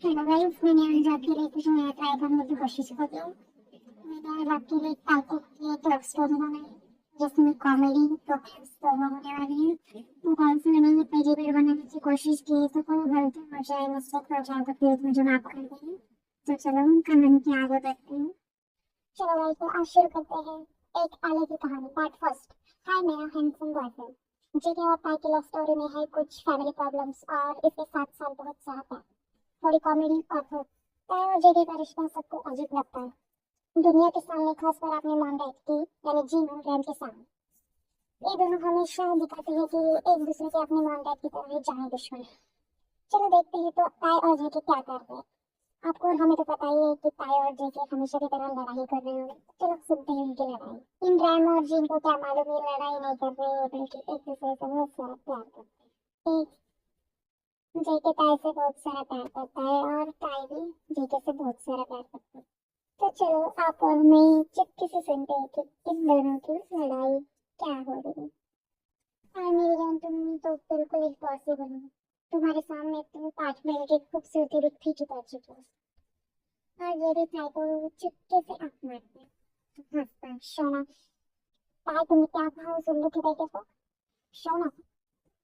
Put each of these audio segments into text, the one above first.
Hello guys, मैंने आज आपके लिए कुछ नया ट्राई करने की कोशिश कर रही हूँ। मैंने आज आपके लिए टाइप की एक लव स्टोरी बनाई जिसमें कॉमेडी रोमांस दोनों होने वाली है। तो गाइस, मैंने ये पहली बार बनाने की कोशिश की तो कोई गलती हो जाए, मिस्टेक हो जाए तो प्लीज मुझे माफ कर देना। तो चलो हम कहानी की आगे बढ़ते हैं। चलो गाइस, तो आज शुरू करते हैं एक आले की कहानी पार्ट फर्स्ट। हाय मेरा हैंडसम बॉयफ्रेंड। जेके और पाई की लव स्टोरी में है कुछ फैमिली प्रॉब्लम्स और इसके साथ साथ बहुत सारा प्यार, थोड़ी कॉमेडी और होप। ताया और जेके का रिश्ता सबको अजीब लगता है दुनिया के सामने, खासकर अपने मॉम डैड की यानी जीन और रैम के सामने। ये दोनों हमेशा दिखाते हैं कि एक दूसरे के अपने मॉम डैड की तरह ही जाने दुश्मन है। चलो देखते हैं तो ताया और जेके क्या कर रहे हैं। आपको और हमें तो पता ही है कि ताया और जेके हमेशा की तरह लड़ाई कर रहे होंगे। चलो सुनते हैं उनकी लड़ाई। इन रैम और जीन को क्या मालूम ये लड़ाई नहीं कर रहे बल्कि एक दूसरे से बहुत सारा प्यार करते हैं। जेके ताई से बहुत सारा प्यार करता है और ताई भी जेके से बहुत सारा प्यार करता है। तो चलो आप और मैं चुपके से सुनते हैं कि इन दोनों की लड़ाई क्या हो रही है। और मेरी जान, तुम तो बिल्कुल इम्पॉसिबल हो। तुम्हारे सामने तुम 5 मिनट की खूबसूरती भी फीकी पड़ चुकी हो। और ये भी ताई को चुपके से आंख मारता है, हंसता है। शोना, ताई तुमने क्या कहा उस उल्लू के बेटे को? शोना,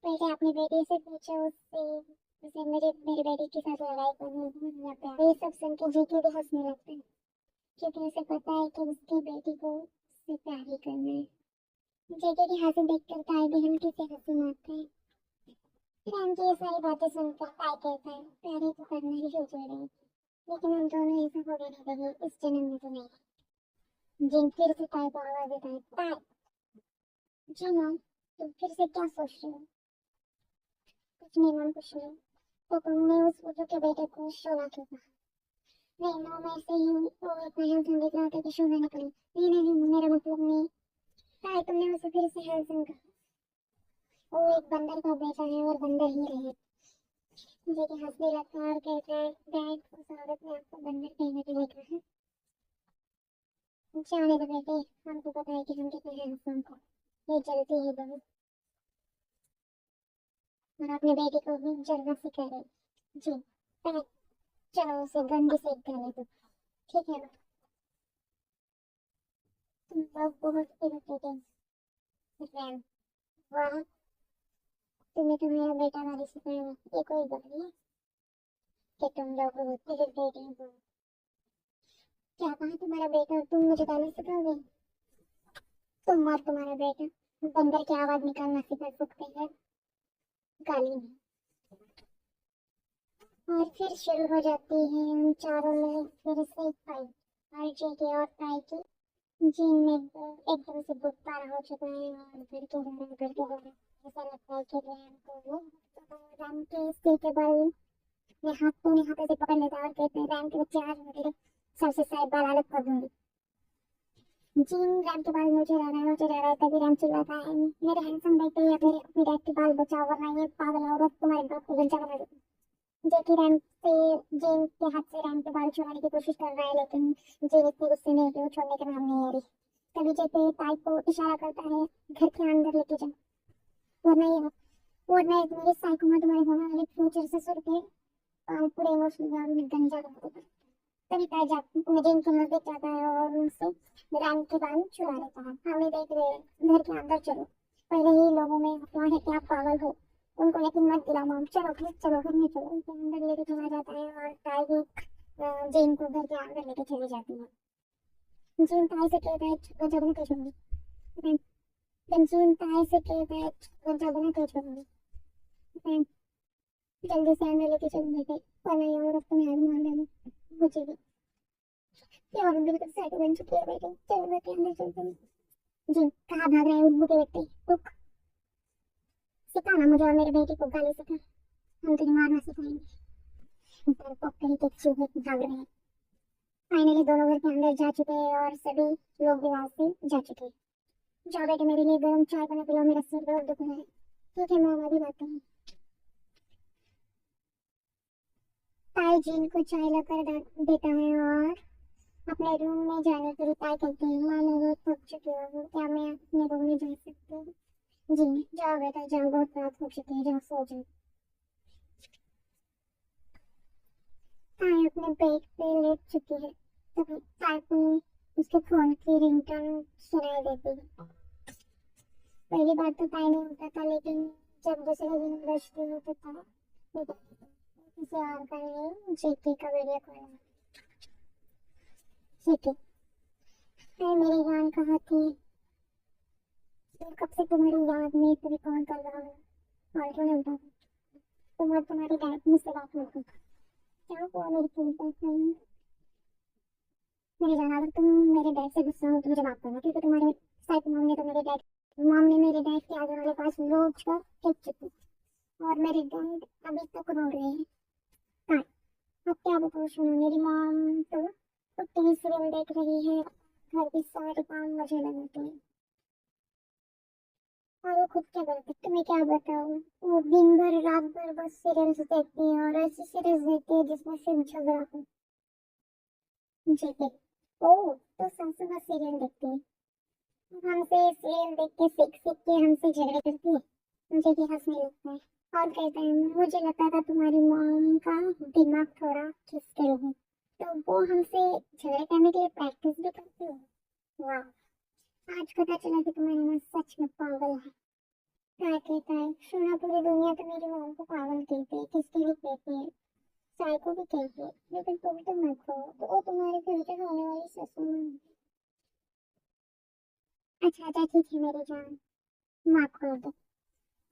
पहले अपनी बेटी से पूछो, उससे उसे मेरे मेरे बेटे के साथ लड़ाई करनी है या प्यार। ये सब सुन के जीके भी हंसने लगता है क्योंकि उसे पता है कि उसकी बेटी को उससे प्यार ही करना है। जेके की हंसी देखकर ताई भी हल्की से हंसी मारता है। राम की ये सारी बातें सुनकर ताई कहता है प्यार ही तो करना ही जरूरी है, लेकिन हम दोनों ऐसा होने नहीं देंगे, इस जन्म में तो नहीं। जिन फिर से ताई को आवाज देता है, ताई जी मॉम, तुम फिर से क्या सोच रहे हो? कुछ नहीं मॉम, कुछ नहीं। तो तुमने उस उल्लू के बेटे को शोला क्यों कहा? नहीं मॉम, ऐसे ही वो इतना हैंडसम दिख रहा था कि शोला निकली। नहीं नहीं नहीं, मेरा मतलब नहीं। ताई तुमने उसे फिर से हैंडसम कहा। वो एक बंदर का बेटा है और बंदर ही रहे। मुझे कि हंसने लगता है और कहता है डैड, उस औरत ने आपको बंदर कहने के लिए कहा। जाने दो बेटे, हमको पता है कि हम कितने हैंडसम थे। ये जलती है बहुत और अपने बेटे को भी जलना सिखा रहे। जी डैड, चलो उसे गंदी सेक देने दो। ठीक है ना? तुम लोग बहुत इरिटेटिंग। रैम, वाह, तुम्हें तुम्हारा बेटा गाली सिखाएगा, ये कोई बात नहीं कि तुम लोग बहुत इरिटेटिंग हो। क्या कहा तुम्हारा बेटा और तुम मुझे गाली सिखाओगे? तुम और तुम्हारा बेटा बंदर की आवाज निकालना सिखा सकते हैं, गाली नहीं। और फिर शुरू हो जाती है उन चारों में फिर से फाइट। और जेके और ताई की जीन में एकदम से बुखार हो चुका है और गिरते जा रहा है, गिरते जा रहा है। ऐसा लगता है कि रैम को वो रैम के सिर के बाल में हाथों से पकड़ लेता है और कहते हैं रैम के बच्चे आज मैं तेरे सर से सारे बाल अलग कर दूंगी। जीन रैम के बाल नोचे जा रहा है तभी रैम चिल्लाता है मेरे हैंडसम बेटे या फिर अपने डैड के बाल बचाओ वरना ये पागल औरत तुम्हारे बाप को गंजा बना देगी। जेकी रैम से जेन के हाथ से रैम के बाल छुड़ाने की कोशिश कर रहा है लेकिन जेन इतने गुस्से में है कि वो छोड़ने का नाम नहीं ले रही। तभी जेके ताई को इशारा करता है घर के अंदर लेके जाओ, वरना ये वरना एक मेरे साइको में तुम्हारे होने वाले फ्यूचर ससुर के पूरे इमोशनल में गंजा कर देगा। तभी ताई जेन के नजदीक जाता है और उनसे रैम के बाल छुड़ा लेता है। हमें देख रहे हैं, घर के अंदर चलो, पहले ही लोगों में अफवाह है कि आप पागल हो, उनको यकीन मत दिलाओ मॉम, चलो प्लीज चलो घर में चलो। उनके अंदर लेके चला जाता है और ताई भी जेन को घर के अंदर लेके चली जाती है। जेन ताई से कहता है गंजा बना के छोड़ूंगी। जेन ताई से कहता है गंजा बना के छोड़ूंगी, जल्दी से अंदर लेके चलो बेटे, वरना ये औरत तुम्हें आज मार देगी मुझे। ये औरत बिल्कुल साइको बन चुकी है बेटे, चलो घर के अंदर चलते हैं। जी कहाँ भाग रहे हैं उल्लू के बेटे, रुक, सिखा ना मुझे और मेरे बेटे को गाली सिखा, हम तुझे मारना सिखाएंगे। डरपोक कहीं के चूहे भाग रहे हैं। फाइनली दोनों घर के अंदर जा चुके हैं और सभी लोग भी वहां से जा चुके हैं। जाओ बेटे, मेरे लिए गर्म चाय बना पिलाओ, मेरा सिर बहुत दुख रहा है। ठीक है मैं अभी बात करूँ। ताई जीन को चाय लाकर देता है और अपने रूम में जाने के लिए ताई कहती है माँ मैं बहुत थक चुकी हूँ, क्या मैं अपने रूम में जा सकती हूँ? जी जाओ बेटा जाओ, बहुत रात हो चुकी है, जाओ सो जाओ। पेट पे लेट चुकी है तभी ताई को उसके फोन की रिंगटोन सुनाई देती है। पहली बार तो ताई नहीं होता था, लेकिन जब दूसरे दिन बजती होता था तो किसी और का नहीं, जेके का वीडियो कॉल है। जेके, हाय मेरी जान कहाँ थी? कब से तुम्हारी याद में कभी कॉल कर रहा हूँ, कॉल क्यों नहीं उठा? तुम और तुम्हारी डैड मुझसे बात नहीं की, क्या हुआ मेरी फीलिंग? मेरी जान, अगर तुम मेरे डैड से गुस्सा हो तो मुझे माफ करना, क्योंकि तुम्हारे साइड मॉम ने तो मॉम ने मेरे डैड के आगे वाले पास रोज कर फेंक चुकी, और मेरे डैड अभी तक रो रहे हैं। हाँ, अब क्या बताऊँ, सुनो, मेरी मॉम तो टीवी सीरियल देख रही है, घर के सारे काम मुझे लगाते हैं, और वो खुद क्या करती है तुम्हें क्या बताऊँ, वो दिन भर रात भर बस सीरियल्स देखती है, और ऐसी सीरीज देखती है जिसमें सिर्फ झगड़ा हो। जी देख, ओ तो सासू का सीरियल देखती है, हमसे सीरियल देख के सीख सीख के हमसे झगड़े करती है, मुझे भी हंसने लगता है। और कहता है मुझे लगता था तुम्हारी मॉम का दिमाग थोड़ा खिसके है, तो वो हमसे झगड़े करने के लिए प्रैक्टिस भी करती है। वाह, आज पता चला कि तुम्हारी माँ सच में पागल है। क्या कहता है, सुना पूरी दुनिया तो मेरी मॉम को पागल कहती है, किसके लिए कहती है, साइको भी कहती है, लेकिन तुम तो मत कहो, तो वो तुम्हारे फ्यूचर होने वाली ससुर माँ। अच्छा अच्छा ठीक है मेरी जान, माफ कर दो,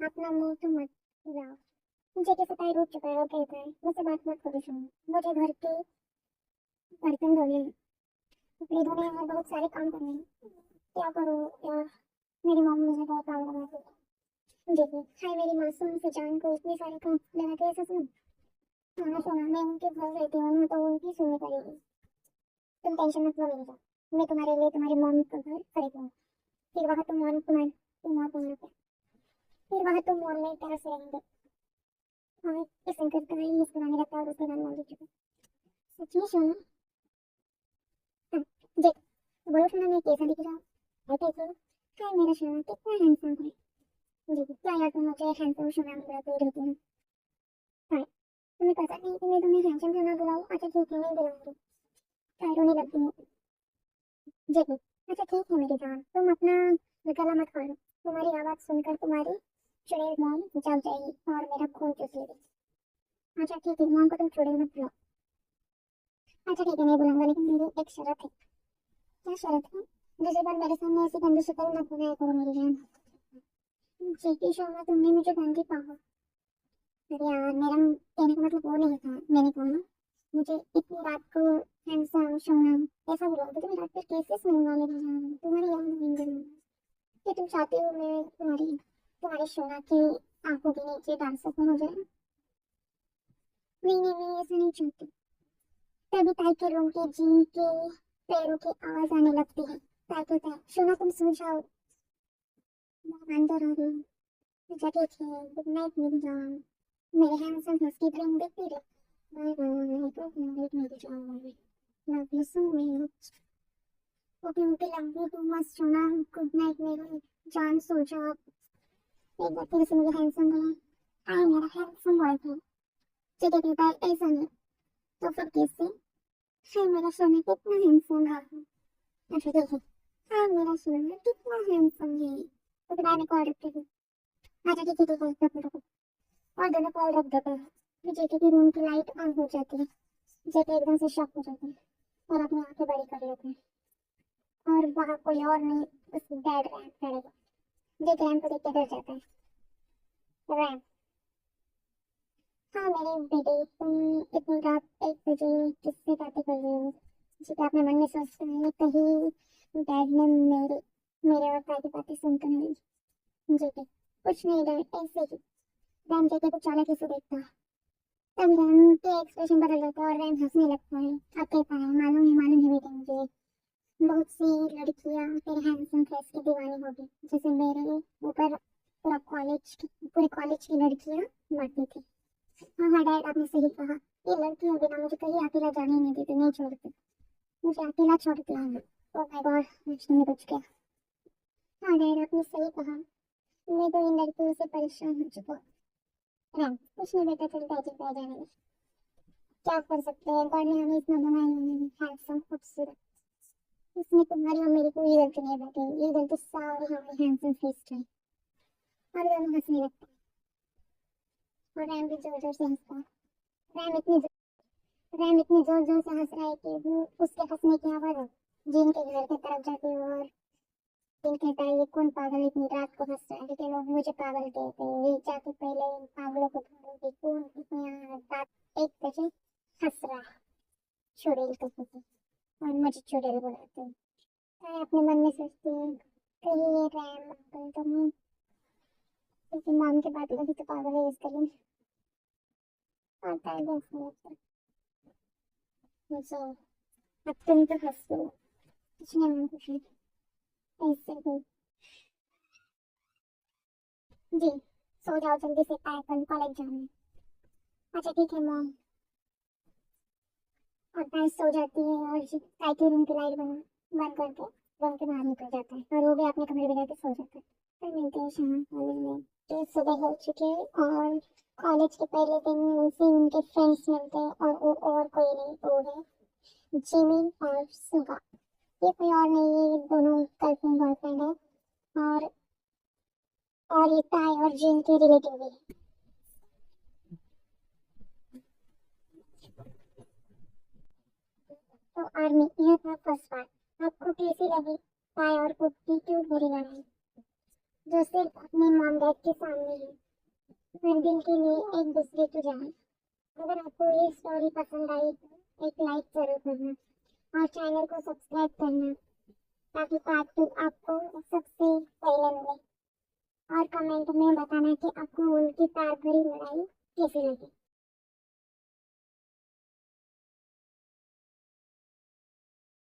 अपना मुंह तो मत जाओ। मुझे कैसे ताई रुक चुका है, वो कहता है मुझसे बात मत करो, सुनो, मुझे घर के बर्तन धोने हैं, कपड़े धोने हैं, और बहुत सारे काम करने हैं, क्या करूँ यार, मेरी मॉम मुझे बहुत काम करवाती है। देखिए, हाय मेरी मासूम सी जान को इतने सारे काम लगाते ऐसा सुनो, हाँ सुना, मैं उनके घर रहती हूँ ना, तो उनकी सुननी पड़ेगी। तुम टेंशन मत लो मेरी जान, मैं तुम्हारे लिए तुम्हारी मॉम का घर खरीद लूँगी, फिर वहाँ तुम और तुम्हारे तुम और तुम्हारे फिर वहाँ तुम और मैं तरह से रहेंगे। हाँ, इस शंकर का ही मुस्कुराने लगता है और उसके बाद मान चुका। सच में सोना? हाँ, देख, बोलो सोना, मैं कैसा दिख रहा हूँ? है कैसे? हाय मेरा सोना, कितना हैंडसम है। जी क्या यार, तुम मुझे हैंडसम सोना बुलाते रहती हो। हाय, तुम्हें पता नहीं कि मैं तुम्हें हैंडसम सोना बुलाऊँ? अच्छा ठीक है, मैं बुलाऊंगी। हाय, रोने लगती हूँ। जी अच्छा ठीक है मेरी जान, तुम अपना गला मत खोलो, तुम्हारी आवाज़ सुनकर तुम्हारी चुड़ैल मॉम जाग जाएगी और मेरा खून चूस लेगी। अच्छा ठीक है, मॉम को तुम चुड़ैल मत बुलाओ। अच्छा ठीक है, नहीं बुलाऊंगा, लेकिन मेरी एक शर्त है। क्या शर्त है? दूसरी बार मेरे सामने ऐसी गंदी शक्ल मत बनाया करो मेरी जान। जेके शर्मा, तुमने मुझे गंदी पाया? अरे यार, मेरा कहने का मतलब वो नहीं था, मैंने कहा ना, मुझे इतनी रात को हैंडसम सोना ऐसा बोला, तो मैं रात में कैसे सोऊंगा मेरी जान, तुम्हारी याद नहीं करूंगा। क्या तुम चाहती हो मैं तुम्हारी तुम्हारे सोना की आंखों के नीचे डाल सकूं मुझे? नहीं नहीं, मैं ऐसा नहीं चाहती। तभी ताई के रूम के जीन के पैरों की आवाज आने लगती है। ताई कहता है सोना तुम सो जाओ, मैं अंदर आ रही हूँ। अच्छा ठीक है, गुड नाइट मेरी जान, मेरे हैंडसम फेस की ड्रीम देखती रहे। बाय बाय, गुड नाइट मेरी जान, love you so much. Okay okay, love you too much सोना, गुड नाइट मेरी जान, सो जाओ। एक बार फिर से मुझे हैंडसम बोला, आई मेरा हैंडसम बॉयफ्रेंड। ठीक है कहता है ऐसा नहीं, तो फिर कैसे? हाय मेरा सोना कितना हैंडसम है। अच्छा ठीक है, हाय मेरा सोना कितना हैंडसम है, तो फिर मैंने कॉल रखती हूँ। अच्छा ठीक है ठीक है, रखो रखो, और दोनों कॉल रख देते हैं। फिर जेके की रूम की लाइट ऑन हो जाती है, जेके एकदम से शॉक हो जाते हैं और अपनी आंखें बड़ी कर लेते हैं, और वहाँ कोई और नहीं, उस डेड रैम खड़ेगा। जेके रैम को देख के डर जाता है। रैम, हाँ मेरे बेटे, तुम इतनी रात 1 बजे किससे बातें कर रहे हो? जी आपने मन में सोचते हैं कहीं डैड ने मेरे और ताई की बातें सुन तो नहीं? जी कुछ नहीं डैड, ऐसे ही। रैम जेके को चालाकी से देखता है, तब रैम के एक्सप्रेशन बदल जाता है और रैम हंसने लगता है। अब कहता है मालूम है बेटे, मुझे बहुत सी लड़कियां तेरे हैंडसम फेस की दीवानी होगी, जैसे मेरे ऊपर पूरे कॉलेज की लड़कियां मरती थी। हाँ हाँ डैड, आपने सही कहा, ये लड़कियां बिना मुझे कहीं अकेला जाने ही नहीं देती, नहीं छोड़ती, मुझे अकेला छोड़ती है। ओह माय गॉड, मुझे में बच गया। हाँ डैड, आपने सही कहा, मैं तो इन लड़कियों से परेशान हो चुका हूँ। रैम, कुछ नहीं बेटा, चलता है जाने दे। क्या कर सकते हैं, गॉड ने हमें इतना बनाया है हैंडसम खूबसूरत। इसमें तुम्हारी और मेरी कोई गलती नहीं बैठी, ये गलती सारी हमारी हैंडसम फेस की। और दोनों हंसने लगता है और रैम भी जोर जोर से हंसता है। रैम इतनी रैम इतनी जोर जोर से हंस रहा है कि वो उसके हंसने की आवाज जिन के घर की तरफ जाती है और जिन कहता है ये कौन पागल इतनी रात को हंस रहा है, लेकिन लोग मुझे पागल कहते हैं, ये जाके पहले इन पागलों को ढूंढो कि कौन इतनी रात 1 बजे हंस रहा है। चुड़ैल तो कहते हैं और मुझे चुड़ैल बुलाते हैं। मैं अपने मन में सोचती हूँ कहीं ये रैम अंकल तो नहीं, क्योंकि नाम के बाद लगी तो पागल है इसके लिए आता है बस मुझे। अब तुम तो हंसते हो, कुछ नहीं मैं कुछ नहीं ऐसे ही। जी, सो जाओ जल्दी से, पैक बन कॉलेज जाना है। अच्छा ठीक है मॉम। और मैं सो जाती है और काय की रूम की लाइट बंद करके रूम के बाहर निकल जाता है और वो भी अपने कमरे में जाके सो जाता है। फिर मिलते हैं शाम कॉलेज में। तो सुबह हो चुकी है और कॉलेज के पहले दिन उनसे उनके फ्रेंड्स मिलते हैं और वो और कोई नहीं, वो है जिमिन और सुगा। ये कोई और नहीं है, ये दोनों गर्लफ्रेंड बॉयफ्रेंड है और ये ताई और जिन के रिलेटिव भी है। तो आर्मी यह था फर्स्ट पार्ट। आपको कैसी लगी ताई और कुक की क्यूट भरी लड़ाई, जो सिर्फ अपने मॉम डैड के सामने है, हर दिन के लिए एक दूसरे की जान। अगर आपको ये स्टोरी पसंद आई तो एक लाइक जरूर करना और चैनल को सब्सक्राइब करना ताकि पार्ट 2 आपको सबसे पहले मिले। और कमेंट में बताना कि आपको उनकी प्यार भरी लड़ाई कैसी लगी।